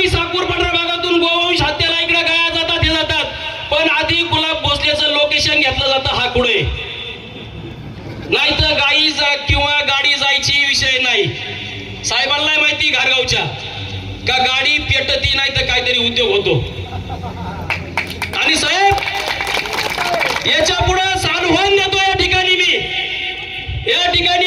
आम्ही साकूर पंढरा भागातून गोवंश हत्याला इकडे गाया जातात हे जातात, पण आधी गुलाब भोसलेचं लोकेशन घेतलं जातं हा कुठे, नाही तर गाई किंवा गाडी जायची विषय नाही. साहेबांना माहिती घारगावच्या का गाडी पेटती नाही तर काहीतरी उद्योग होतो. आणि साहेब याच्या पुढे सानवान देतो या ठिकाणी मी, या ठिकाणी